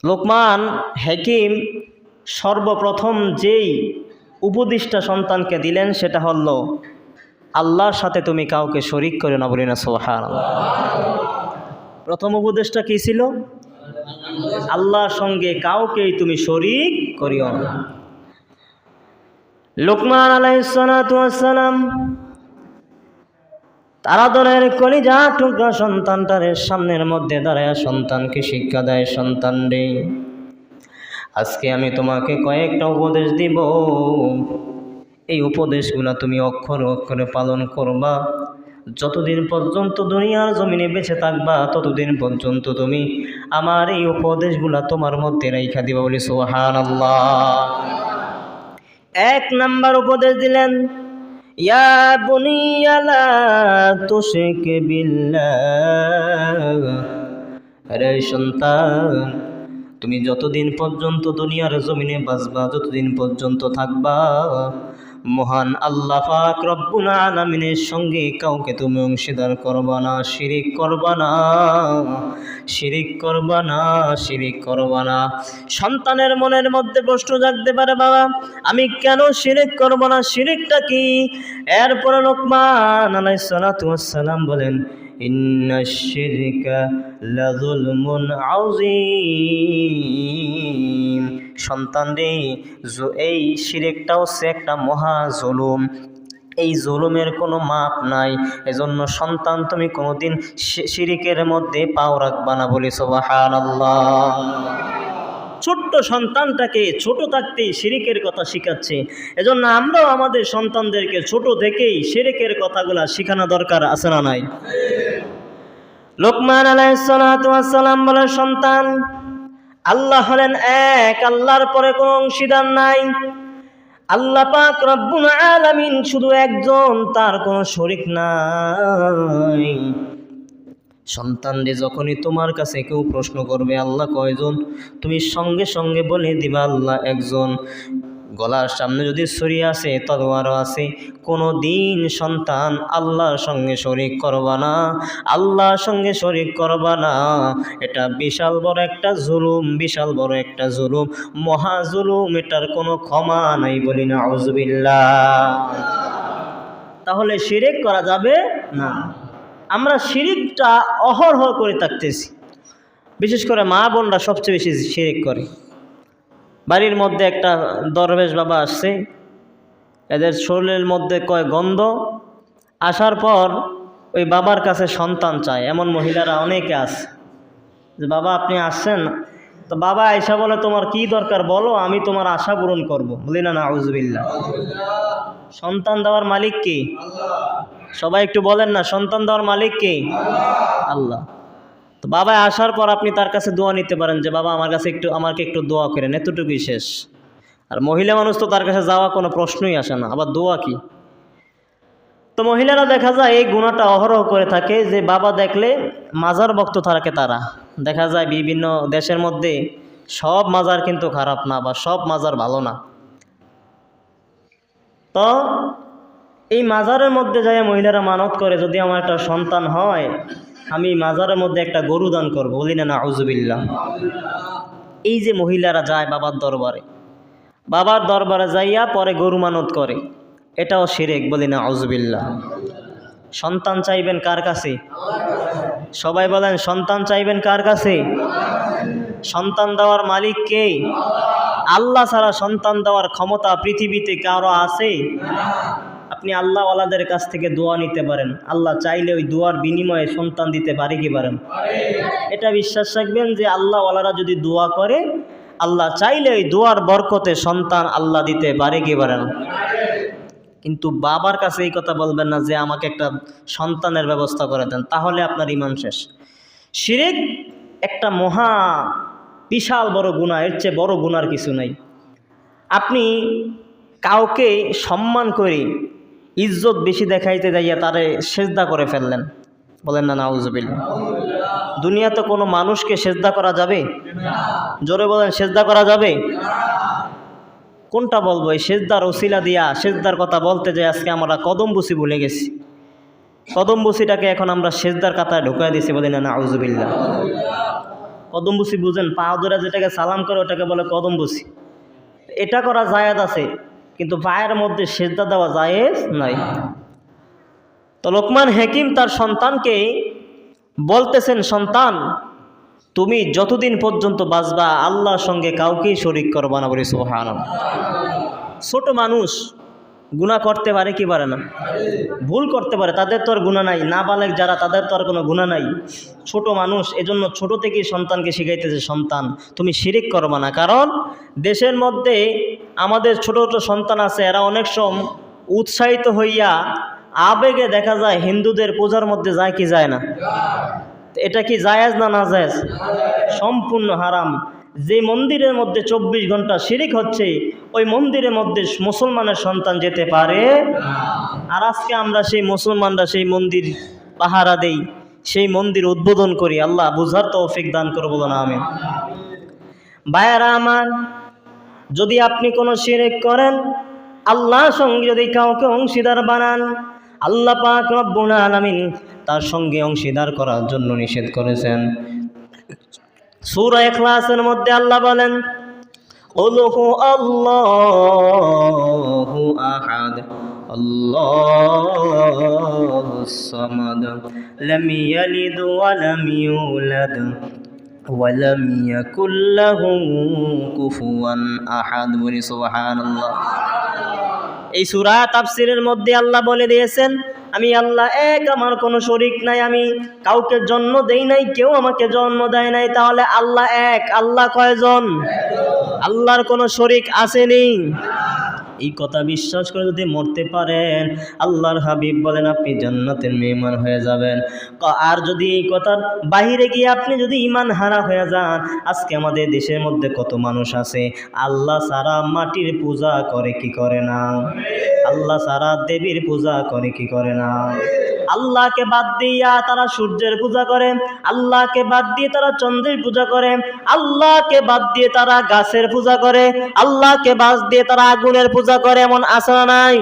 লোকমান হাকিম সর্বপ্রথম যেই উপদেশটা সন্তানকে দিলেন সেটা হলো আল্লাহর সাথে তুমি কাউকে শরীক করো না, বলি না সুবহানাল্লাহ। প্রথম উপদেশটা কি ছিল? আল্লাহর সঙ্গে কাউকেই তুমি শরীক করিও না। লোকমান আলাইহিস সালাতু ওয়াস সালাম তারা দলের কলিজা টুকরা সন্তানটার সামনের মধ্যে দাঁড়ায় সন্তানকে শিক্ষা দেয়, সন্তান রে, আজকে আমি তোমাকে কয়েকটা উপদেশ দিব, এই উপদেশগুলো তুমি অক্ষরে অক্ষরে পালন করবা। যতদিন পর্যন্ত দুনিয়ার জমিনে বেঁচে থাকবা ততদিন পর্যন্ত তুমি আমার এই উপদেশগুলো তোমার মধ্যে রাইখা দিবা, বলি সুবহানাল্লাহ। এক নাম্বার উপদেশ দিলেন, ইয়া বুনিয়া লা তুশরিক বিল্লাহ, আরে সন্তান, তুমি যতদিন পর্যন্ত দুনিয়ার জমিনে বাঁচবা, যতদিন পর্যন্ত থাকবা, মহান আল্লাহ পাক রব্বুল আলামিনের সঙ্গে কাউকে তুমি অংশীদার করবা না, শিরিক করবা না, শিরিক করবা না, শিরিক করবা না। সন্তানের মনের মধ্যে প্রশ্ন জাগতে পারে, বাবা আমি কেন শিরিক করব না, শিরিকটা কি? এরপরে লোকমান আলাইহিস সালাতু ওয়াস সালাম বলেন, ইন্নাশ শিরকা লাযুলমুন আযীম, সন্তান রে, এই শিরকটা হচ্ছে একটা মহা জুলুম, এই জুলুমের কোনো মাপ নাই। এজন্য সন্তান তুমি কোনোদিন শিরকের মধ্যে পাও রাখবা না, বলি সুবহানাল্লাহ। ছোট্ট সন্তানটাকে ছোট থাকতেই শিরকের কথা শিখাচ্ছে। এজন্য আমরাও আমাদের সন্তানদেরকে ছোট থেকেই শিরকের কথাগুলা শেখানো দরকার, আছে না নাই? লোকমান আলাইহিস সালাতু ওয়াস সালাম বলে, সন্তান, আল্লাহ হলেন এক, আল্লাহর পরে কোনো অংশীদার নাই। আল্লাহ পাক রব্বুল আলামিন শুধু একজন, তার কোনো শরীক নাই। সন্তান রে, যখনই তোমার কাছে কেউ প্রশ্ন করবে আল্লাহ কয়জন, তুমি সঙ্গে সঙ্গে বলে দিবা আল্লাহ একজন। গলার সামনে যদি ছুরি আছে, তলোয়ারও আছে, কোনো দিন সন্তান আল্লাহর সঙ্গে শরীক করবা না, আল্লাহর সঙ্গে শরীক করবা না। এটা বিশাল বড় একটা জুলুম, বিশাল বড় একটা জুলুম, মহা জুলুম, এটার কোনো ক্ষমা নাই, বলি না আউযুবিল্লাহ। তাহলে শিরক করা যাবে না। আমরা শিরকটা অহরহ করে থাকতেছি, বিশেষ করে মা বোনরা সবচেয়ে বেশি শিরক করে। বাড়ির মধ্যে একটা দরবেশ বাবা আসছে, এদের শরীরের মধ্যে কয় গন্ধ, আসার পর ওই বাবার কাছে সন্তান চায়। এমন মহিলারা অনেকে আছে যে বাবা আপনি আসছেন, তো বাবা আয়সা বলে তোমার কি দরকার বলো, আমি তোমার আশা পূরণ করবো, বলি না নাউজুবিল্লাহ। সন্তান দেওয়ার মালিক কে? সবাই একটু বলেন না, সন্তান দেওয়ার মালিক কে? আল্লাহ। তো বাবা আসার পর আপনি তার কাছে দোয়া নিতে পারেন যে বাবা আমাকে একটু দোয়া করেন, এতটুকুই শেষ। আর মহিলা মানুষ তো তার কাছে যাওয়া কোনো প্রশ্নই আসে না, আবার দোয়া কি? তো মহিলারা দেখা যায় এই গুণাটা অহরহ করে থাকে যে বাবা দেখলে মাজার ভক্ত থাকে। তারা দেখা যায় বিভিন্ন দেশের মধ্যে সব মাজার কিন্তু খারাপ না, বা সব মাজার ভালো না। তো এই মাজারের মধ্যে যায় মহিলারা মানত করে, যদি আমার একটা সন্তান হয় আমি মাজারের মধ্যে একটা গরু দান করবো, বলি না নাউজুবিল্লাহ। এই যে মহিলারা যায় বাবার দরবারে যাইয়া পরে গরু মানত করে, এটাও শিরক, বলি না নাউজুবিল্লাহ। সন্তান চাইবেন কার কাছে? সবাই বলেন, সন্তান চাইবেন কার কাছে? সন্তান দেওয়ার মালিক কে? আল্লাহ ছাড়া সন্তান দেওয়ার ক্ষমতা পৃথিবীতে কারো আছে? আপনি আল্লাহ ওয়ালাদের কাছ থেকে দোয়া নিতে পারেন, আল্লাহ চাইলে ওই দোয়ার বিনিময়ে সন্তান দিতে পারে কি পারেন? এটা বিশ্বাস রাখবেন যে আল্লাহ ওয়ালারা যদি দোয়া করে, আল্লাহ চাইলে ওই দোয়ার বরকতে সন্তান আল্লাহ দিতে পারে কি পারেন? কিন্তু বাবার কাছে এই কথা বলবেন না যে আমাকে একটা সন্তানের ব্যবস্থা করে দেন, তাহলে আপনার ঈমান শেষ। শিরক একটা মহা বিশাল বড় গুনাহ, এর চেয়ে বড় গুনার কিছু নাই। আপনি কাউকে সম্মান করে ইজ্জত বেশি দেখাইতে যাইয়া তারে সেজদা করে ফেললেন, বলেন না নাউজুবিল্লাহ। দুনিয়াতে কোনো মানুষকে সেজদা করা যাবে? জোরে বলেন, সেজদা করা যাবে? কোনটা বলবো? এই সেজদার ওসিলা দিয়া সেজদার কথা বলতে যাই আজকে আমরা কদম বুসি ভুলে গেছি। কদম বুসিটাকে এখন আমরা সেজদার কাতায় ঢুকাই দিয়েছি, বলি না নাউজুবিল্লাহ। কদম বুসি বুঝেন, পা ধরে যেটাকে সালাম করে ওটাকে বলে কদম বুসি। এটা করা জায়েজ আছে, কিন্তু পায়ের মধ্যে সেজদা দেওয়া জায়েজ নাই। তো লোকমান হাকিম তার সন্তানকে বলতেছেন, সন্তান তুমি যতদিন পর্যন্ত বাঁচবা আল্লাহর সঙ্গে কাউকেই শরীক করবা না। বলি সুবহানাল্লাহ। ছোট মানুষ গুনাহ করতে পারে কি পারে না? ভুল করতে পারে, তাদের তো আর গুনাহ নাই। নাবালেগ যারা, তাদের তো আর কোনো গুনাহ নাই। ছোট মানুষ, এজন্য ছোট থেকেই সন্তানকে শিখাইতেছে, সন্তান তুমি শিরিক করবা না। কারণ দেশের মধ্যে আমাদের ছোট ছোট সন্তান আছে, এরা অনেক সময় উৎসাহিত হইয়া আবেগে দেখা যায় হিন্দুদের পূজার মধ্যে যায় কি যায় না? এটা কি জায়েজ না নাজায়েজ? সম্পূর্ণ হারাম। যে মন্দিরের মধ্যে 24 ঘন্টা শিরিক হচ্ছে, ওই মন্দিরের মধ্যে মুসলমানের সন্তান যেতে পারে। আর আজকে আমরা সেই মুসলমানরা সেই মন্দির পাহারা দেই, সেই মন্দির উদ্বোধন করি। আল্লাহ বুঝার তৌফিক দান করবো না আমিন। ভাইয়ারা আমার, যদি আপনি কোনো শিরিক করেন, আল্লাহর সঙ্গে যদি কাউকে অংশীদার বানান, আল্লাহ পাক রব্বুল আলামিন তার সঙ্গে অংশীদার করার জন্য নিষেধ করেছেন। সূরা ইখলাসের মধ্যে আল্লাহ বলেন, কুলহু আল্লাহু আহাদ আল্লাহুস সামাদ লাম ইয়ালিদ ওয়া লাম ইউলাদ ওয়া লাম ইয়াকুল লাহু কুফুয়ান আহাদ। বলি সুবহানাল্লাহ। এই সূরা তাফসীরের মধ্যে আল্লাহ বলে দিয়েছেন, আমি আল্লাহ এক, আমার কোনো শরীক নাই, আমি কাউকে জন্ম দেই নাই, কেউ আমাকে জন্ম দেয় নাই। তাহলে আল্লাহ এক, আল্লাহ কয়জন? আল্লাহর কোনো শরীক আসেনি। এই কথা বিশ্বাস করে যদি মরতে পারেন, আল্লাহর হাবিব বলেন আপনি জান্নাতের মেহমান হয়ে যাবেন। আর যদি এই কথার বাহিরে গিয়ে আপনি যদি ঈমান হারা হয়ে যান, আজকে আমাদের দেশের মধ্যে কত মানুষ আছে আল্লাহ ছাড়া মাটির পূজা করে কি করে না? আল্লাহ ছাড়া দেবীর পূজা করে কি করে না? আল্লাহকে বাদ দিয়া তারা সূর্যের পূজা করে, আল্লাহকে বাদ দিয়ে তারা চন্দ্রের পূজা করে, আল্লাহকে বাদ দিয়ে তারা গাছের পূজা করে, আল্লাহকে বাদ দিয়ে তারা আগুনের পূজা করে। এমন আছে না নাই?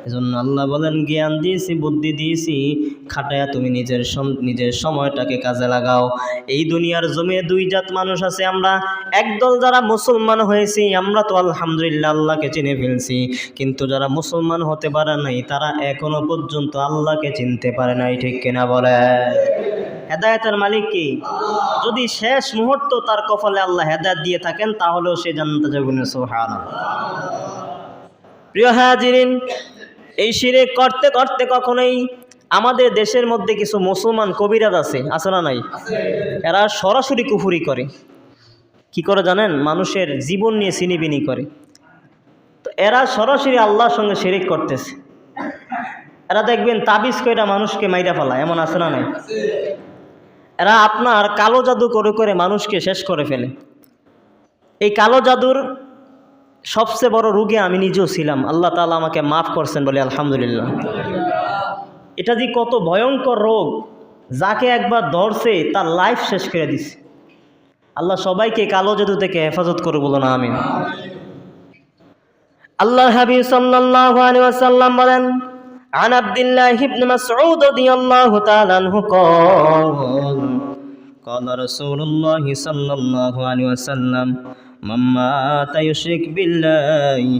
এজন্য আল্লাহ বলেন, জ্ঞান দিয়েছি, বুদ্ধি দিয়েছি, খাটায়া তুমি নিজের সময়টাকে কাজে লাগাও। এই দুনিয়ার জমিনে দুই জাত মানুষ আছে। আমরা একদল যারা মুসলমান হয়েছি, আমরা তো আলহামদুলিল্লাহ আল্লাহকে চিনে ফেলছি, কিন্তু যারা মুসলমান হতে পারে নাই, তারা এখনো পর্যন্ত আল্লাহকে চিনতে পারে নাই। ঠিক কিনা বলে? হেদায়েতের মালিক কি? যদি শেষ মুহূর্ত তার কপালে আল্লাহ হেদায়েত দিয়ে থাকেন, তাহলেও সে জান্নাতে যাবে। সুবহানাল্লাহ। প্রিয় হাজিরিন, এই শিরক করতে করতে কখনোই আমাদের দেশের মধ্যে কিছু মুসলমান কবিরাজ আছে না নাই? এরা সরাসরি কুফরি করে। কি করে জানেন? মানুষের জীবন নিয়ে ছিনিবিনি করে। তো এরা সরাসরি আল্লাহর সঙ্গে শিরক করতেছে। এরা দেখবেন তাবিজ কইরা মানুষকে মাইরা ফেলায়। এমন আছে না নাই? এরা আপনার কালো জাদু করে করে মানুষকে শেষ করে ফেলে। এই কালো জাদুর সবচেয়ে বড় রোগে আমি নিজেও ছিলাম। আল্লাহ তাআলা আমাকে মাফ করছেন বলে আলহামদুলিল্লাহ। এটা যে কত ভয়ঙ্কর রোগ, যাকে একবার ধরছে তার লাইফ শেষ করে দিছে। আল্লাহ সবাইকে কালো জাদু থেকে হেফাজত করে, বলো না আমিন। আল্লাহর হাবিব সাল্লাল্লাহু আলাইহি ওয়াসাল্লাম বলেন, আন আব্দুল্লাহ ইবনে মাসউদ রাদিয়াল্লাহু তাআলা আনহু ক্বালা রাসূলুল্লাহ সাল্লাল্লাহু আলাইহি ওয়াসাল্লাম মান মাতা ইউশরিক বিল্লাহি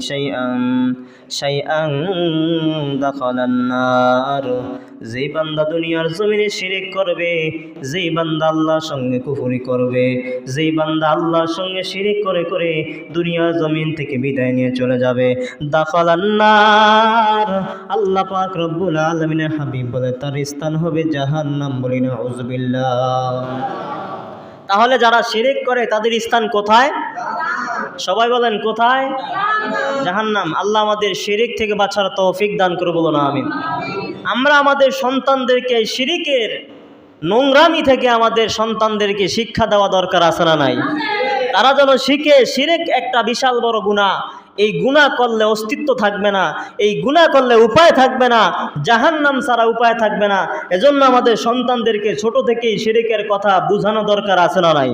শাইআন দাখালান নার। যেই বান্দা দুনিয়ার জমিনে শিরক করবে, যেই বান্দা আল্লাহর সঙ্গে কুফরি করবে, যেই বান্দা আল্লাহর সঙ্গে শিরক করে করে দুনিয়ার জমিন থেকে বিদায় নিয়ে চলে যাবে, দাখালান নার। আল্লাহ পাক রব্বুল আলামিনের হাবিব বলে তার স্থান হবে জাহান্নাম। বলি নাউযুবিল্লাহ। তাহলে যারা শিরক করে তাদের স্থান কোথায়? সবাই বলেন কোথায়? জাহান্নাম। আল্লাহ আমাদের শিরক থেকে বাঁচার তৌফিক দান করে, বলো না আমিন। আমরা আমাদের সন্তানদেরকে শিরকের নোংরামি থেকে আমাদের সন্তানদেরকে শিক্ষা দেওয়া দরকার আছে না নাই? তারা যেন শিখে শিরক একটা বিশাল বড় গুনাহ। এই গুনাহ করলে অস্তিত্ব থাকবে না, এই গুনাহ করলে উপায় থাকবে না, জাহান্নাম ছাড়া উপায় থাকবে না। এজন্য আমাদের সন্তানদেরকে ছোট থেকেই শিরকের কথা বোঝানো দরকার আছে না নাই?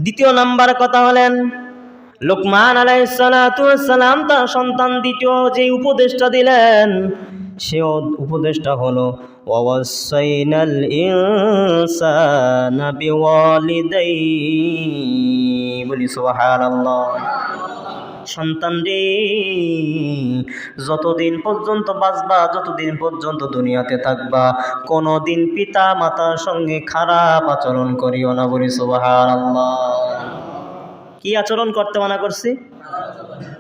দ্বিতীয় নাম্বার কথা হলেন, লোকমান আলাইহিস সালাতু ওয়াস সালাম তার সন্তান দ্বিতীয় যে উপদেশটা দিলেন, সে উপদেশটা হলো ওয়াসাইনাল ইনসানা বিওয়ালিদাইহি বলি সুবহানাল্লাহ। সন্তান রে, যতদিন পর্যন্ত বাঁচবা, যতদিন পর্যন্ত দুনিয়াতে থাকবা, কোনোদিন পিতা মাতার সঙ্গে খারাপ আচরণ করিও না বলি সুবহানাল্লাহ। কি আচরণ করতে মানা করছি?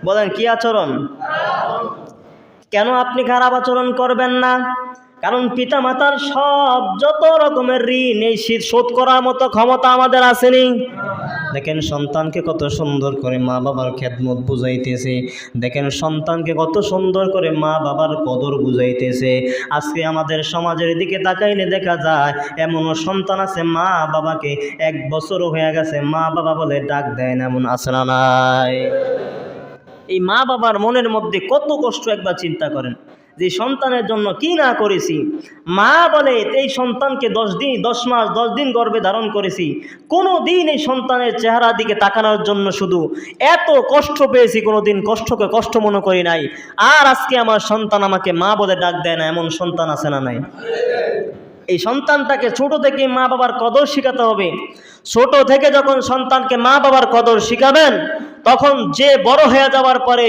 বলেন কি আচরণ? কেন আপনি খারাপ আচরণ করবেন না? কারণ পিতা মাতার সব যত রকমের ঋণ এই শোধ করার মতো ক্ষমতা আমাদের আসেনি। দেখেন সন্তানকে কত সুন্দর করে মা বাবার খেদমত বুঝাইতেছে, দেখেন সন্তানকে কত সুন্দর করে মা বাবার কদর বুঝাইতেছে। আজকে আমাদের সমাজের দিকে তাকাইলে দেখা যায় এমনও সন্তান আছে মা বাবাকে 1 বছরও হয়ে গেছে মা বাবা বলে ডাক দেয় না, এমন আছে না নাই? এই মা বাবার মনের মধ্যে কত কষ্ট একবার চিন্তা করেন, যে সন্তানের জন্য কি না করেছি। মা বলে এই সন্তানকে 10 মাস 10 দিন গর্ভে ধারণ করেছি, কোনো দিন এই সন্তানের চেহারার দিকে তাকানোর জন্য শুধু এত কষ্ট পেয়েছি, কোনো দিন কষ্টকে কষ্ট মনে করি নাই। আর আজকে আমার সন্তান আমাকে মা বলে ডাক দেয় না, এমন সন্তান আছে না নাই? এই সন্তানটাকে ছোট থেকে মা বাবার কদর শিখাতে হবে। ছোট থেকে যখন সন্তানকে মা বাবার কদর শিখাবেন, তখন যে বড় হয়ে যাওয়ার পরে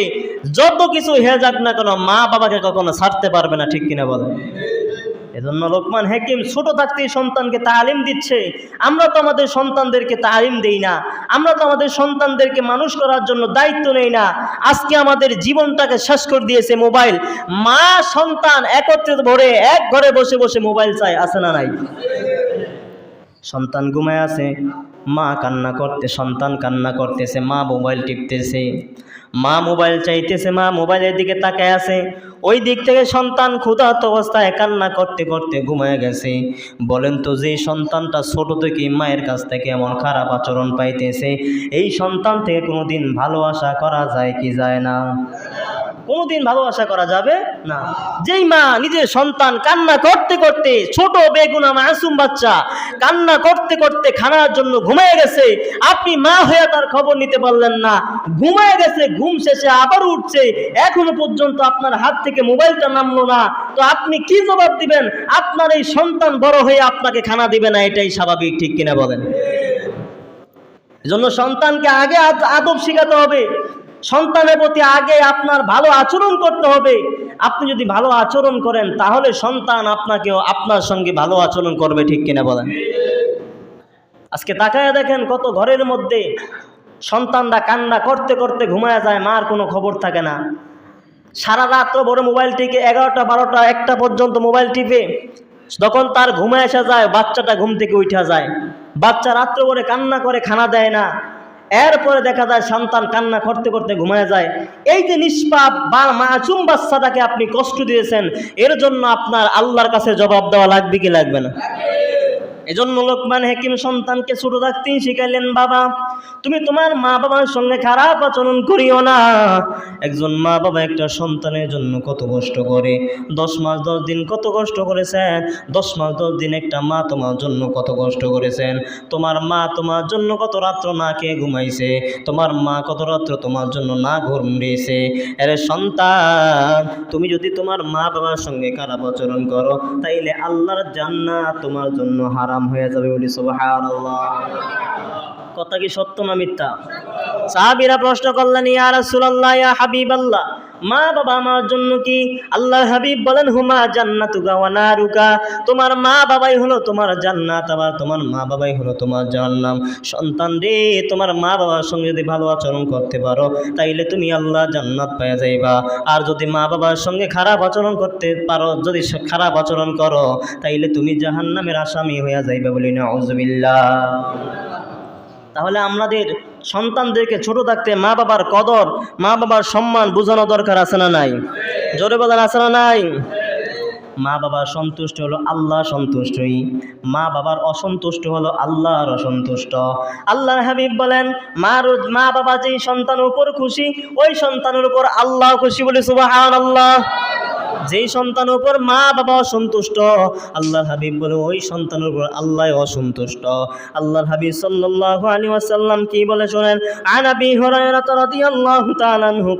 যত কিছু হয়ে যাক না কেন মা বাবাকে কখনো ছাড়তে পারবে না, ঠিক কিনা বলেন? এজন্য লোকমান হাকিম ছোট থাকতেই সন্তানকে তালিম দিচ্ছে। আমরা তো আমাদের সন্তানদেরকে তালিম দেই না, আমরা তো আমাদের সন্তানদেরকে মানুষ করার জন্য দায়িত্ব নেই না। আজকে আমাদের জীবনটাকে শেষ করে দিয়েছে মোবাইল। মা সন্তান একত্রিত ভরে এক ঘরে বসে বসে মোবাইল চায়, আছে না নাই? সন্তান ঘুমায় আছে, মা কান্না করতে, সন্তান কান্না করতেছে, মা মোবাইল টিপতেছে, মা মোবাইল চাইতেছে, মা মোবাইলের দিকে তাকায় আছে। ওই দিক থেকে সন্তান ক্ষুধার্ত অবস্থায় কান্না করতে করতে ঘুমায় গেছে। বলেন তো, যে সন্তানটা ছোট থেকে মায়ের কাছ থেকে এমন খারাপ আচরণ পাইতেছে, এই সন্তান থেকে কোনোদিন ভালো আশা করা যায় কি যায় না? কোনোদিন ভালো আশা করা যাবে না। যেই মা নিজের সন্তান কান্না করতে করতে, ছোট বেগুনা মাসুম বাচ্চা কান্না করতে করতে খানার জন্য ঘুমিয়ে গেছে, আপনি মা হয়ে তার খবর নিতে পারলেন না, ঘুমিয়ে গেছে, ঘুম শেষে আবার উঠছে, এখনো পর্যন্ত আপনার হাত থেকে মোবাইলটা নামলো না, তো আপনি কি জবাব দিবেন? আপনার এই সন্তান বড় হয়ে আপনাকে খানা দিবে না, এটাই স্বাভাবিক, ঠিক কিনা বলেন? এজন্য সন্তানকে আগে আদব শিখাতে হবে, সন্তানের প্রতি আগে আপনার ভালো আচরণ করতে হবে। আপনি যদি ভালো আচরণ করেন তাহলে সন্তান আপনাকেও আপনার সঙ্গে ভালো আচরণ করবে, ঠিক কিনা বলেন? আজকে তাকায় দেখেন কত ঘরের মধ্যে সন্তানরা কান্না করতে করতে ঘুমায় যায়, মার কোনো খবর থাকে না। সারা রাত্র বড় মোবাইল টিপে 11টা 12টা 1টা পর্যন্ত মোবাইল টিপে, যখন তার ঘুমায় আসা যায় বাচ্চাটা ঘুম থেকে উঠা যায়, বাচ্চা রাত্র ভরে কান্না করে, খানা দেয় না। এরপরে দেখা যায় সন্তান কান্না করতে করতে ঘুমায় যায়। এই যে নিষ্পাপ বা মাসুম বাচ্চাটাকে আপনি কষ্ট দিয়েছেন, এর জন্য আপনার আল্লাহর কাছে জবাব দেওয়া লাগবে কি লাগবে না? এজন্য লোকমান হাকিম সন্তানকে ছোট থাকতেই শিখাইলেন, বাবা তুমি তোমার মা বাবার সঙ্গে খারাপ আচরণ করিও না। একজন মা বাবা একটা সন্তানের জন্য কত কষ্ট করে, 10 মাস 10 দিন কত কষ্ট করেছেন, 10 মাস 10 দিন একটা মা তোমার জন্য কত কষ্ট করেছেন। তোমার মা তোমার জন্য কত রাত্র না খেয়ে ঘুমাইছে, তোমার মা কত রাত্র তোমার জন্য না ঘুমিয়েছে। আরে সন্তান, তুমি যদি তোমার মা বাবার সঙ্গে খারাপ আচরণ করো তাইলে আল্লাহর জান্নাত তোমার জন্য হারাম হয়ে যাবে বলি সুবহানাল্লাহ। কথা কি সত্য না মিথ্যা? সাহাবীরা প্রশ্ন করলেন, ইয়া রাসূলুল্লাহ, ইয়া হাবিবাল্লাহ, মা বাবা আমার জন্য কি? আল্লাহর হাবিব বলেন, হুমা জান্নাতুকা ওয়া নারুকা, তোমার মা বাবাই হলো তোমার জান্নাত, আবার তোমার মা বাবাই হলো তোমার জাহান্নাম। সন্তান রে, তোমার মা বাবার সঙ্গে যদি ভালো আচরণ করতে পারো তাইলে তুমি আল্লাহ জান্নাত পেয়ে যাইবা। আর যদি মা বাবার সঙ্গে খারাপ আচরণ করতে পারো, যদি খারাপ আচরণ করো তাইলে তুমি জাহান্নামের আসামি হয়ে যাইবা বলি নাউযুবিল্লাহ। তাহলে আমাদের সন্তানদেরকে ছোট থাকতে মা বাবার কদর, মা বাবার সম্মান বোঝানো দরকার, আছে না নাই? জোরে বলেন, আছে না নাই? মা বাবার সন্তুষ্ট হলো আল্লাহ সন্তুষ্টই, মা বাবার অসন্তুষ্ট হলো আল্লাহর অসন্তুষ্ট। আল্লাহর হাবিব বলেন, মা বাবা যেই সন্তানের উপর খুশি ওই সন্তানের উপর আল্লাহ খুশি বলে সুবহানাল্লাহ। যেই সন্তানের উপর মা বাবা অসন্তুষ্ট, আল্লাহর হাবিব বলে ওই সন্তানের উপর আল্লাহ অসন্তুষ্ট। আল্লাহর হাবিব সাল্লাল্লাহু আলাইহি ওয়াসাল্লাম কি বলে শুনেন, আন আবি হুরায়রা রাদিয়াল্লাহু তাআলা আনহু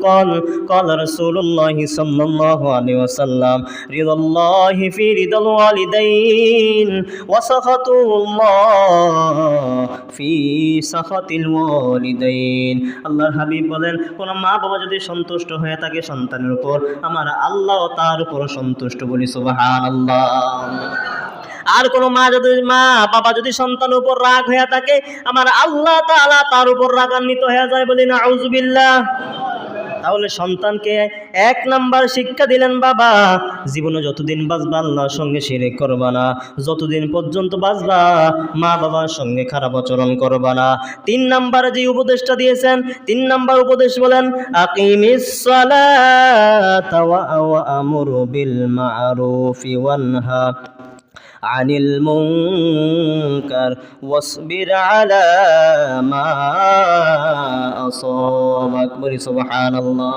قال رسول الله صلى الله عليه وسلم رضا الله في رضا الوالدين وسخط الله في سخط الوالدين। আল্লাহর হাবিব বলেন, কোন মা বাবা যদি সন্তুষ্ট হয়ে থাকে সন্তানের উপর, আমার আল্লাহ তার উপর সন্তুষ্ট, বলি সুবহানাল্লাহ। আর কোন মা বাবা যদি সন্তানের উপর রাগ হয়ে থাকে, আমার আল্লাহ তাআলা তার উপর রাগান্বিত হয়ে যায়, বলি নাউযুবিল্লাহ। তাহলে সন্তানকে এক নাম্বার শিক্ষা দিলেন, বাবা জীবনে যতদিন বাঁচবা আল্লাহর সঙ্গে শিরক করবা না, যতদিন পর্যন্ত বাঁচবা মা বাবার সঙ্গে খারাপ আচরণ করবা না। 3 নাম্বার যে উপদেশটা দিয়েছেন, 3 নাম্বার উপদেশ বলেন, আকিমিস সালাতা ওয়া আমুরু বিল মা'রুফি ওয়ানহা আনিল মুনকার ওয়াসবির আলা মা আসাবাক, বলি সুবহানাল্লাহ।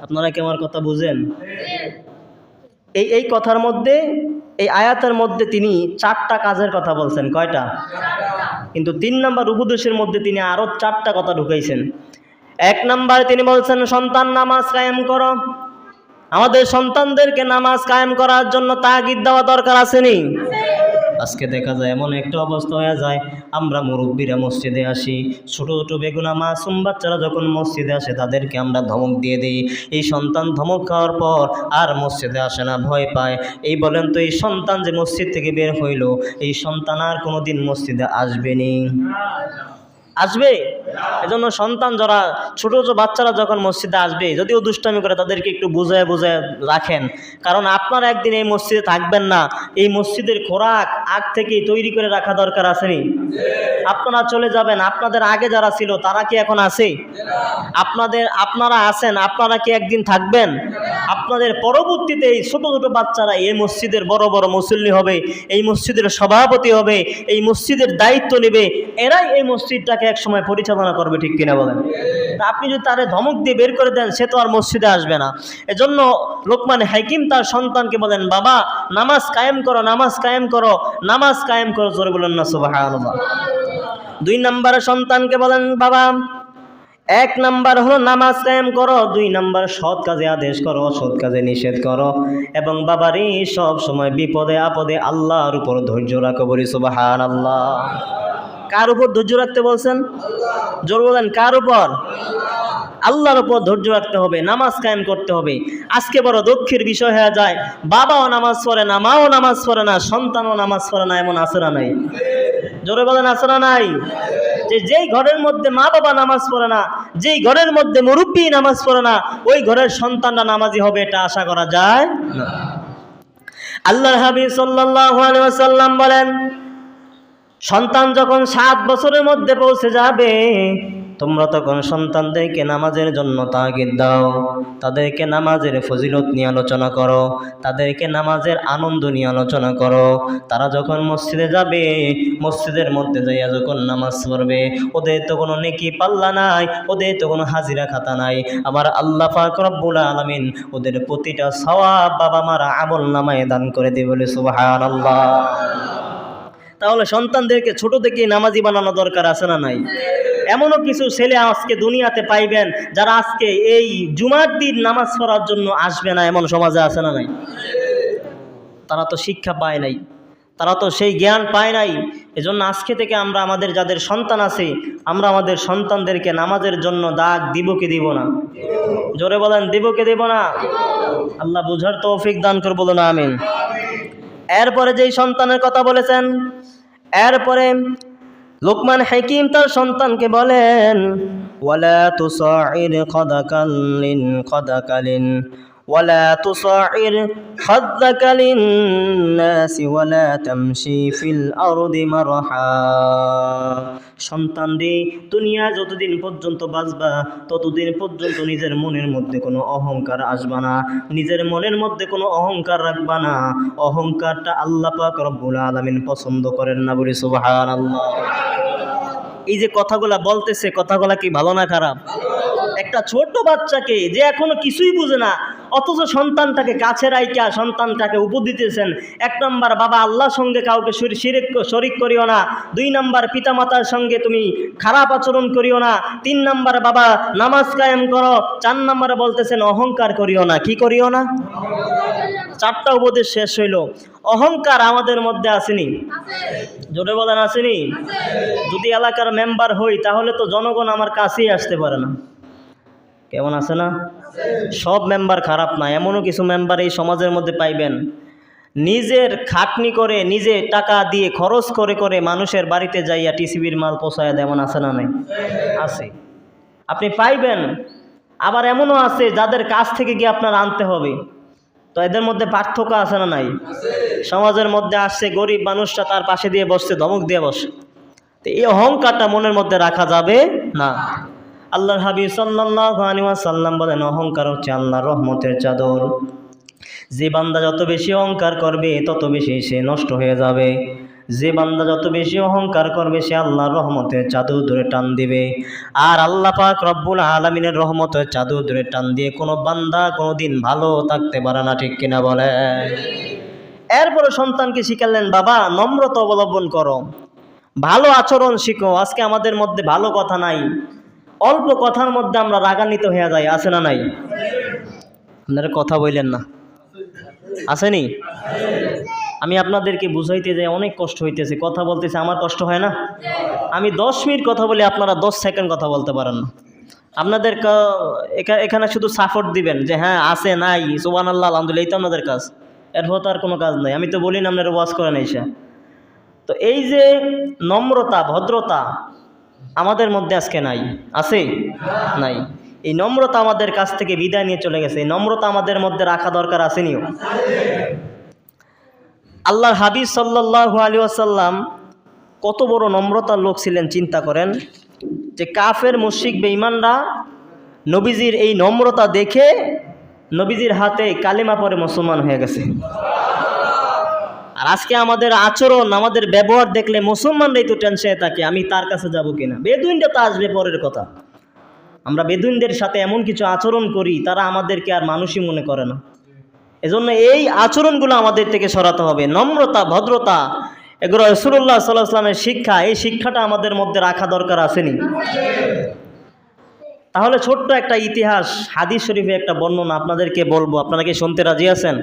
আপনারা কি আমার কথা বুঝেন? এই কথার মধ্যে, এই আয়াতের মধ্যে তিনি 4টা কাজের কথা বলছেন। কয়টা? কিন্তু 3 নাম্বার উপদেশের মধ্যে তিনি আরো 4টা কথা ঢুকাইছেন। 1 নাম্বার তিনি বলছেন, সন্তান নামাজ কায়েম করো। আমাদের সন্তানদেরকে নামাজ কায়েম করার জন্য তাগিদ দেওয়া দরকার আছে নি? আজকে দেখা যায় এমন একটা অবস্থা হয়ে যায়, আমরা মুরব্বীরা মসজিদে আসি, ছোট ছোট বেগুনা মাসুম বাচ্চারা যখন মসজিদে আসে তাদেরকে আমরা ধমক দিয়ে দিই। এই সন্তান ধমক খাওয়ার পর আর মসজিদে আসে না, ভয় পায়। এই বলেন তো, এই সন্তান যে মসজিদ থেকে বের হইল, এই সন্তান আর কোনোদিন মসজিদে আসবেনি? আসবে? এজন্য সন্তান যারা ছোট ছোট বাচ্চারা যখন মসজিদে আসবে, যদিও দুষ্টামি করে, তাদেরকে একটু বুঝায় রাখেন। কারণ আপনারা একদিন এই মসজিদে থাকবেন না, এই মসজিদের খোরাক আগ থেকেই তৈরি করে রাখা দরকার আসেনি? আপনারা চলে যাবেন, আপনাদের আগে যারা ছিল তারা কি এখন আছে? আপনারা আছেন, আপনারা কি একদিন থাকবেন? আপনাদের পরবর্তীতে এই ছোট ছোট বাচ্চারা এই মসজিদের বড় বড় মুসল্লি হবে, এই মসজিদের সভাপতি হবে, এই মসজিদের দায়িত্ব নেবে, এরাই এই মসজিদটাকে এক সময় পরিচালনা করবে, ঠিক কিনা বলেন? তা আপনি যদি তারে ধমক দিয়ে বের করে দেন, সে তো আর মসজিদে আসবে না। এজন্য লোকমান হাকিম তার সন্তানকে বলেন, বাবা নামাজ কায়েম করো, নামাজ কায়েম করো, নামাজ কায়েম করো। জোরে বলেন না সুবহানাল্লাহ। 2 নম্বরে সন্তানকে বলেন, বাবা 1 নাম্বার হলো নামাজ কায়েম করো, 2 নাম্বার সৎ কাজে আদেশ করো, অসৎ কাজে নিষেধ করো, এবং বাবারই সব সময় বিপদে আপদে আল্লাহর উপর ধৈর্য রাখো, বলি সুবহানাল্লাহ। কার উপর ধৈর্য রাখতে বলছেন? জোর বলেন, কার উপর? আল্লাহর উপর ধৈর্য রাখতে হবে, নামাজ কায়েম করতে হবে। আজকে বড় দুঃখের বিষয় হয়ে যায়, বাবাও নামাজ পড়ে না, মাও নামাজ পড়ে না, সন্তানও নামাজ পড়ে না, এমন আছে না নাই? জোরে বলেন, আছে না নাই? যেই ঘরের মধ্যে মা বাবা নামাজ পড়ে না, যেই ঘরের মধ্যে মুরব্বী নামাজ পড়ে না, ওই ঘরের সন্তানরা নামাজি হবে এটা আশা করা যায় না। আল্লাহর হাবিব সাল্লাল্লাহু আলাইহি ওয়াসাল্লাম বলেন, সন্তান যখন 7 বছরের মধ্যে পৌঁছে যাবে, তোমরা তখন সন্তানদেরকে নামাজের জন্য তাগিদ দাও, তাদেরকে নামাজের ফজিলত নিয়ে আলোচনা করো, তাদেরকে নামাজের আনন্দ নিয়ে আলোচনা করো। তারা যখন মসজিদে যাবে, মসজিদের মধ্যে যাইয়া যখন নামাজ পড়বে, ওদের তো কোনো নেকি পাল্লা নাই, ওদের তো কোনো হাজিরা খাতা নাই। আমার আল্লাহ পাক রব্বুল আলামিন ওদের প্রতিটা সওয়াব বাবা মারা আমল নামায় দান করে দিবে, বলে সুবহানাল্লাহ। তাহলে সন্তানদেরকে ছোট থেকে নামাজি বানানো দরকার আছে না নাই? এমনও কিছু ছেলে আজকে দুনিয়াতে পাইবেন যারা আজকে এই জুমার দিন নামাজ পড়ার জন্য আসবে না, এমন সমাজে আছে না নাই? তারা তো শিক্ষা পায় নাই, তারা তো সেই জ্ঞান পায় নাই। এজন্য আজকে থেকে আমরা আমাদের যাদের সন্তান আছে, আমরা আমাদের সন্তানদেরকে নামাজের জন্য ডাক দিব কি দিব না? জোরে বলেন, দিব কি দিব না? আল্লাহ বুঝার তৌফিক দান করে, বলুন আমিন। এরপরে যেই সন্তানের কথা বলেছেন, এরপরে লোকমান হাকিম তার সন্তানকে বলেন, ওয়ালা তুসাইর খাদাকালিন ওয়ালা তুসাইর খাদাকালিন নাসি ওয়ালা তামশি ফিল আরদি মারহা। সন্তান রে, দুনিয়া যতদিন পর্যন্ত বাঁচবা ততদিন পর্যন্ত নিজের মনের মধ্যে কোনো অহংকার আসবা না, নিজের মনের মধ্যে কোনো অহংকার রাখবা না। অহংকারটা আল্লাহ পাক রব্বুল আলামিন পছন্দ করেন না, বলি সুবহানাল্লাহ। এই যে কথাগুলা বলতেছে, কথাগুলা কি ভালো না খারাপ? একটা ছোট বাচ্চাকে যে এখনো কিছুই বুঝে না, অথচ সন্তানটাকে কাছে রাইখা সন্তানটাকে উপর দিতেছেন। 1 নম্বর, বাবা আল্লাহর সঙ্গে কাউকে শরীক করিও না। 2 নম্বর, পিতামাতার সঙ্গে তুমি খারাপ আচরণ করিও না। 3 নম্বর, বাবা নামাজ কায়েম করো। 4 নম্বরে বলতেছেন অহংকার করিও না। কি করিও না? 4টা উপদেশ শেষ হইল। অহংকার আমাদের মধ্যে আসেনি? জোরে বলেন আসেনি? যদি এলাকার মেম্বার হই তাহলে তো জনগণ আমার কাছেই আসতে পারে না। কেমন আছে না? সব মেম্বার খারাপ না, এমনও কিছু মেম্বার এই সমাজের মধ্যে পাইবেন নিজের খাটনি করে, নিজে টাকা দিয়ে খরচ করে করে মানুষের বাড়িতে যাইয়া টিসিবির মাল পোষায় দেয়। এমন আছে না? নাই? আছে, আপনি পাইবেন। আবার এমনও আছে যাদের কাছ থেকে গিয়ে আপনার আনতে হবে। তো এদের মধ্যে পার্থক্য আছে না? নাই? সমাজের মধ্যে আসছে গরিব মানুষটা, তার পাশে দিয়ে বসছে, ধমক দিয়ে বসে। তো এই অহংকারটা মনের মধ্যে রাখা যাবে না। আল্লাহর হাবিব সাল্লাল্লাহু আলাইহি ওয়াসাল্লাম বলেন, অহংকার হচ্ছে আল্লাহর রহমতের চাদর। যে বান্দা যত বেশি অহংকার করবে তত বেশি সে নষ্ট হয়ে যাবে। যে বান্দা যত বেশি অহংকার করবে সে আল্লাহর রহমতের চাদর ধরে টান দিবে। আর আল্লাহ পাক রব্বুল আলামিনের রহমতের চাদর ধরে টান দিয়ে কোনো বান্দা কোনোদিন ভালো থাকতে পারে না। ঠিক কিনা বলে? এরপরে সন্তানকে শিখালেন, বাবা নম্রতা অবলম্বন করো, ভালো আচরণ শিখো। আজকে আমাদের মধ্যে ভালো কথা নাই, অল্প কথার মধ্যে আমরা রাগান্বিত হয়ে যাই। আছে না? নাই? আপনারা কথা বললেন না? আসেনি? আমি আপনাদেরকে বুঝাইতে যাই অনেক কষ্ট হইতেছে, কথা বলতেছে, আমার কষ্ট হয় না? আমি 10 মিনিট কথা বলি, আপনারা 10 সেকেন্ড কথা বলতে পারেন না। আপনাদের এখানে শুধু সাপোর্ট দিবেন যে হ্যাঁ আছে নাই, সুবহানাল্লাহ আলহামদুলিল্লাহ, এই তো আপনাদের কাজ। এরপর তো আর কোনো কাজ নাই। আমি তো বলি না আপনারা ওয়াজ করেন এসে। তো এই যে নম্রতা ভদ্রতা আমাদের মধ্যে আজকে নাই। আছে? নাই। এই নম্রতা আমাদের কাছ থেকে বিদায় নিয়ে চলে গেছে। এই নম্রতা আমাদের মধ্যে রাখা দরকার। আসেনিও? আল্লাহর হাবিব সাল্লাল্লাহু আলাইহি ওয়াসাল্লাম কত বড় নম্রতার লোক ছিলেন চিন্তা করেন। যে কাফের মুশরিক বেঈমানরা নবীজির এই নম্রতা দেখে নবীজির হাতে কালেমা পড়ে মুসলমান হয়ে গেছে। আর আজকে আমাদের আচরণ, আমাদের ব্যবহার দেখলে মুসলমানরাই তো টেনশনে থাকে, আমি তার কাছে যাব কিনা। বেদুইনটা তো আসবে পরের কথা। আমরা বেদুইনদের সাথে এমন কিছু আচরণ করি, তারা আমাদেরকে আর মানুষই মনে করে না। এজন্য এই আচরণগুলো আমাদের থেকে সরাতে হবে। নম্রতা ভদ্রতা এগুলো রাসূলুল্লাহ সাল্লাল্লাহু আলাইহি ওয়াসাল্লামের শিক্ষা। এই শিক্ষাটা আমাদের মধ্যে রাখা দরকার। আসেনি? তাহলে ছোট্ট একটা ইতিহাস, হাদিস শরীফে একটা বর্ণনা আপনাদেরকে বলবো। আপনারা কি শুনতে রাজি আছেন?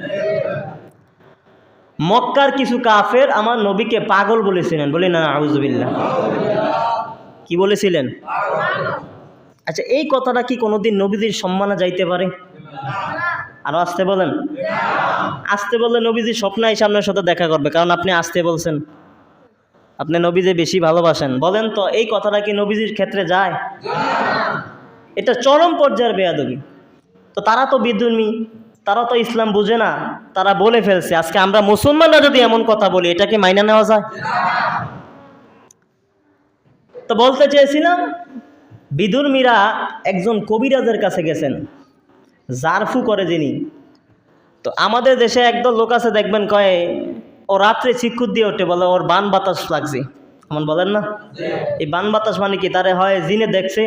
মক্কার কিছু কাফের আমার নবীকে পাগল বলেছিলেন। বলি না আউযুবিল্লাহ। কি বলেছিলেন? আচ্ছা, এই কথাটা কি কোনোদিন নবীজির সম্মানে যাইতে পারে? আরো আসতে বলেন। আসতে বললে নবীজি স্বপ্নে এসে আপনার সাথে দেখা করবে, কারণ আপনি আসতে বলছেন। আপনি নবীজি বেশি ভালোবাসেন। বলেন তো এই কথাটা কি নবীজির ক্ষেত্রে যায়? এটা চরম পর্যায়ের বেয়াদবি। তো তারা তো বিদ্রোহী, তারা তো ইসলাম বুঝে না, তারা বলে ফেলছে। আজকে আমরা মুসলমানরা যদি এমন কথা বলি, এটা কি মাইনা নেওয়া যায়? তো বলতে চেয়েছিলাম, বিদুর্মীরা একজন কবিরাজের কাছে গেছেন, জারফু করে যিনি। তো আমাদের দেশে একদল লোক আছে, দেখবেন কয়ে ও রাত্রে চিৎকুর দিয়ে ওঠে, বলে ওর বান বাতাস লাগছে। এমন বলেন না? এই বান বাতাস মানে কি? তারে হয় জিনে দেখছে,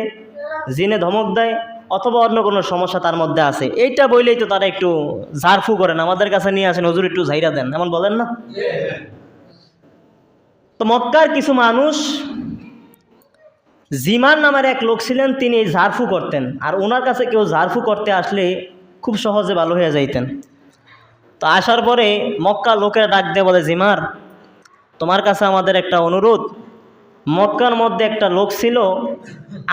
জিনে ধমক দেয়, অথবা অন্য কোনো সমস্যা তার মধ্যে আছে। এইটা বললেই তো তারা একটু ঝাড়ফু করেন, আমাদের কাছে নিয়ে আসেন, হুজুর একটু ঝাইরা দেন। এমন বলেন না? তো মক্কার কিছু মানুষ, জিমান নামের এক লোক ছিলেন, তিনি ঝাড়ফু করতেন। আর ওনার কাছে কেউ ঝাড়ফু করতে আসলে খুব সহজে ভালো হয়ে যাইতেন। তো আসার পরে মক্কার লোকেরা ডাক দিয়ে বলে, জিমার, তোমার কাছে আমাদের একটা অনুরোধ। মক্কার মধ্যে একটা লোক ছিল,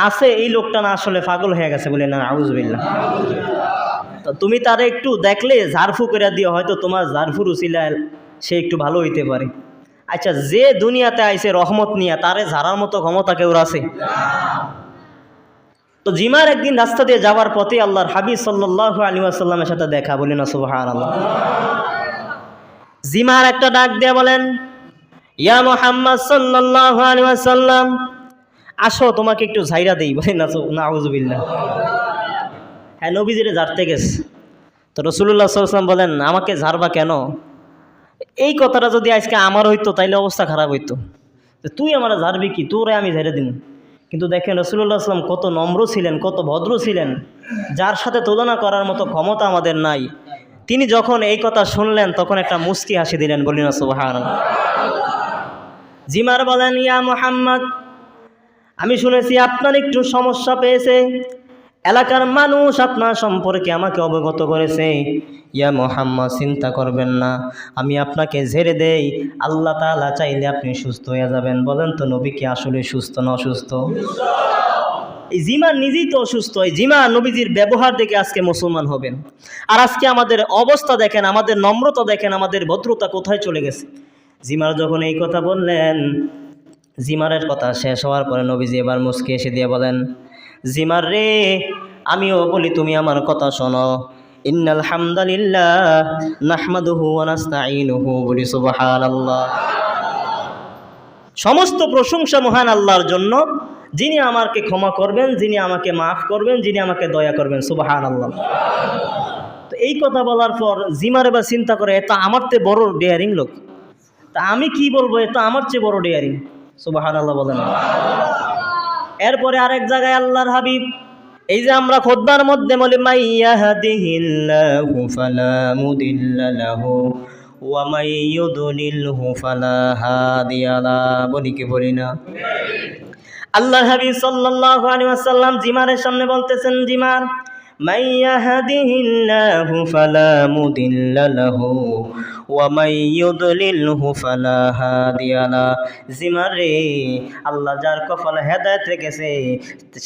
আছে, এই লোকটা না আসলে পাগল হয়ে গেছে। বলে না আউযুবিল্লাহ। তো তুমি তারে একটু দেখলে ঝাড়ফু করে দিও, হয়তো তোমার ঝাড়ফুর উসিলায় সে একটু ভালো হইতে পারে। আচ্ছা, যে দুনিয়াতে আইছে রহমত নিয়ে, তারে ঝাড়ার মতো ক্ষমতা কেউ আছে? তো জিমার একদিন রাস্তা দিয়ে যাওয়ার পথে আল্লাহর হাবিব সাল্লাল্লাহু আলাইহি ওয়াসাল্লামের সাথে দেখা। বলি না সুবহানাল্লাহ। জিমার একটা ডাক দিয়ে বলেন, ইয়া মুহাম্মদ সাল্লাল্লাহু আলাইহি ওয়াসাল্লাম, আসো তোমাকে একটু ঝাইরা দেই। বলি না নাউযুবিল্লাহ। হ্যাঁ, নবীজিরে ঝাড়তে গেছে। তো রাসূলুল্লাহ সাল্লাল্লাহু আলাইহি ওয়াসাল্লাম বলেন, আমাকে ঝাড়বা কেন? এই কথাটা যদি আজকে আমার হইতো তাইলে অবস্থা খারাপ হইতো। তুই আমার ঝাড়বি কি? তোরে আমি ঝাড়ে দিব। কিন্তু দেখেন রাসূলুল্লাহ সাল্লাল্লাহু আলাইহি ওয়াসাল্লাম কত নম্র ছিলেন, কত ভদ্র ছিলেন, যার সাথে তুলনা করার মতো ক্ষমতা আমাদের নাই। তিনি যখন এই কথা শুনলেন তখন একটা মুস্কি হাসি দিলেন, বলিনা সুবহানাল্লাহ। জিমার বলেন, ইয়া মুহাম্মদ, আমি শুনেছি আপনার একটু সমস্যা পেয়েছে, এলাকার মানুষ আপনার সম্পর্কে আমাকে অবগত করেছে। ইয়া মুহাম্মদ, চিন্তা করবেন না, আমি আপনাকে ঝেড়ে দেই, আল্লাহ তাআলা চাইলে আপনি সুস্থ হয়ে যাবেন। বলেন তো নবী কি আসলে সুস্থ না অসুস্থ? এই জিমা নিজেই তো অসুস্থ। এই জিমা নবীজির ব্যবহার দেখে আজকে মুসলমান হবেন। আর আজকে আমাদের অবস্থা দেখেন, আমাদের নম্রতা দেখেন, আমাদের ভদ্রতা কোথায় চলে গেছে। জিমার যখন এই কথা বললেন, জিমারের কথা শেষ হওয়ার পরে নবীজি এবার মুস্কি এসে দিয়ে বলেন, জিমার রে, আমিও বলি তুমি আমার কথা শোনো। ইন্নাল হামদালিল্লাহ নাহমাদুহু ওয়া নাস্তাঈনুহু, বলি সুবহানাল্লাহ। সমস্ত প্রশংসা মহান আল্লাহর জন্য, যিনি আমাকে ক্ষমা করবেন, যিনি আমাকে মাফ করবেন, যিনি আমাকে দয়া করবেন। সুবহানাল্লাহ। তো এই কথা বলার পর জিমার এবার চিন্তা করে, এটা আমার চেয়ে বড় ডেয়ারিং লোক, তা আমি কি বলবো, এটা আমার চেয়ে বড় ডেয়ারিং। সুবহানাল্লাহ বলেন। এরপরে আরেক জায়গায় আল্লাহর হাবিব, এই যে আমরা খুতবার মধ্যে বলি মাইয়াহদিহিল্লাহু ফালা মুদিল্লা লাহু ওয়া মাইয়ুদলিলহু ফালা হাদিয়া লাহু, বলি কি বলি না? আল্লাহর হাবিব সাল্লাল্লাহু আলাইহি ওয়াসাল্লাম জিমারের সামনে বলতেছেন, জিমার, মাইয়াহদিহিল্লাহু ফালা মুদিল্লা লাহু ওয়া মাইয়ুদলিলহু ফালা হাদিয়া লাহু। জিমার রে, আল্লাহ যার কপালে হেদায়েত রেখেছে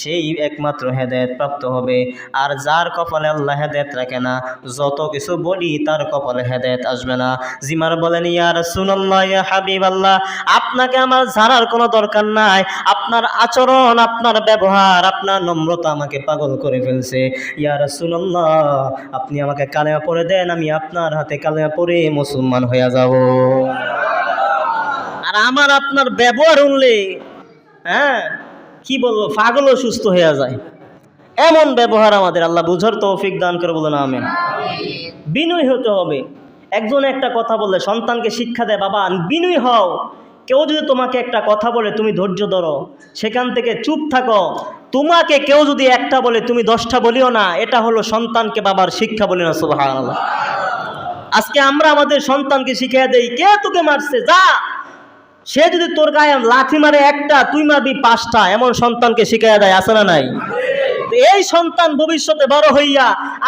সেই একমাত্র হেদায়েত প্রাপ্ত হবে, আর যার কপালে আল্লাহ হেদায়েত রাখে না, যত কিছু বলি তার কপালে হেদায়েত আসবে না। জিমার বলেন, ইয়া রাসূলুল্লাহ, ইয়া হাবিবাল্লাহ, আপনাকে আমার জানার কোনো দরকার নাই, আপনার আচরণ, আপনার ব্যবহার, আপনার নম্রতা আমাকে পাগল করে ফেলছে। ইয়া রাসূলুল্লাহ, আপনি আমাকে কালেমা পড়ে দেন, আমি আপনার হাতে কালেমা পড়ে মুসলমান হয়ে যাব। আর আমার আপনার ব্যবহার উনলে কি বলবো, পাগলও সুস্থ হয়ে যায়, এমন ব্যবহার আমাদের। আল্লাহ বুঝার তৌফিক দান করে, বলেন আমিন। বিনয়ী হতে হবে। একজন একটা কথা বললে সন্তানকে শিক্ষা দেয়, বাবা বিনয়ী হও। কেউ যদি তোমাকে একটা কথা বলে তুমি ধৈর্য ধরো, সেখান থেকে চুপ থাকো। তোমাকে কেউ যদি একটা বলে তুমি 10টা বলিও না, এটা হলো সন্তানকে বাবার শিক্ষা, বলি না সুবহানাল্লাহ। আজকে আমরা আমাদের সন্তানকে শিখিয়ে দেই, কে তোকে মারছে, যা। সে যদি তোর গায়ে লাঠি মারে একটা, তুই মারবি 5টা, এমন সন্তানকে শিখিয়ে দেয়, আছে না নাই? এই সন্তান ভবিষ্যতে বড় হইয়া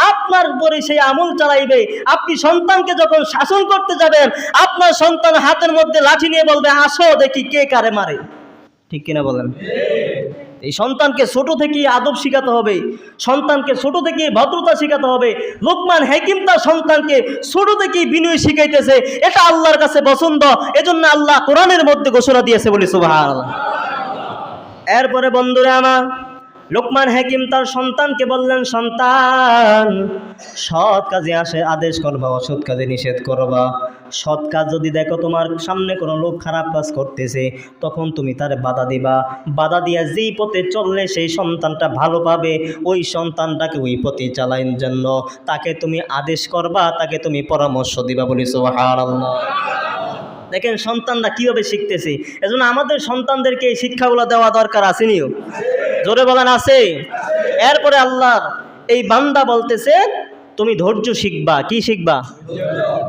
আপনার উপরে সেই আমল চালাইবে। আপনি সন্তানকে যখন শাসন করতে যাবেন, আপনার সন্তান হাতের মধ্যে লাঠি নিয়ে বলবে, আসো দেখি কে কারে মারে। ঠিক কিনা বলেন? এই সন্তানকে ছোট থেকেই আদব শিখাতে হবে, সন্তানকে ছোট থেকেই ভদ্রতা শিখাতে হবে। লোকমান হাকিম তার সন্তানকে ছোট থেকেই বিনয় শিখাইতেছে, এটা আল্লাহর কাছে পছন্দ। এজন্য আল্লাহ কোরআনের মধ্যে ঘোষণা দিয়েছে, বলি সুবহানাল্লাহ। এরপরে বন্ধুরা আমার, লোকমান হাকিম তার সন্তানকে বললেন, সন্তান, সৎ কাজে আদেশ করবা, অসৎ কাজে নিষেধ করবা। সৎ কাজ যদি দেখো তোমার সামনে কোনো লোক খারাপ কাজ করতেছে, তখন তুমি তার বাধা দিবা। বাধা দিয়া যেই পথে চললে সেই সন্তানটা ভালো পাবে, ওই সন্তানটাকে ওই পথে চালানোর জন্য তাকে তুমি আদেশ করবা, তাকে তুমি পরামর্শ দিবা, বলি সুবহানাল্লাহ। দেখেন সন্তানরা কিভাবে শিখতেছে। এজন্য আমাদের সন্তানদেরকে এই শিক্ষাগুলো দেওয়া দরকার, আসেনিও? জোরে বলেন, আছে। এরপরে আল্লাহ এই বান্দা বলতেছে, তুমি ধৈর্য শিখবা। কি শিখবা?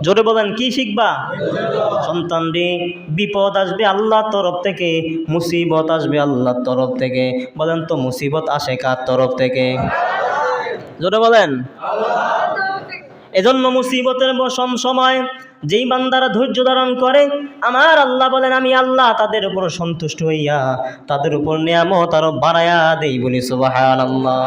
জোরে বলেন, কি শিখবা? সন্তান রে, বিপদ আসবে আল্লাহর তরফ থেকে, মুসিবত আসবে আল্লাহর তরফ থেকে। বলেন তো মুসিবত আসে কার তরফ থেকে? জোরে বলেন। এজন্য মুসিবতের সময় যেই বান্দারা ধৈর্য ধারণ করে, আমার আল্লাহ বলেন, আমি আল্লাহ তাদের উপর সন্তুষ্ট হইয়া তাদের উপর নিয়ামত আরো বাড়ায়া দেই, বলি সুবহানাল্লাহ।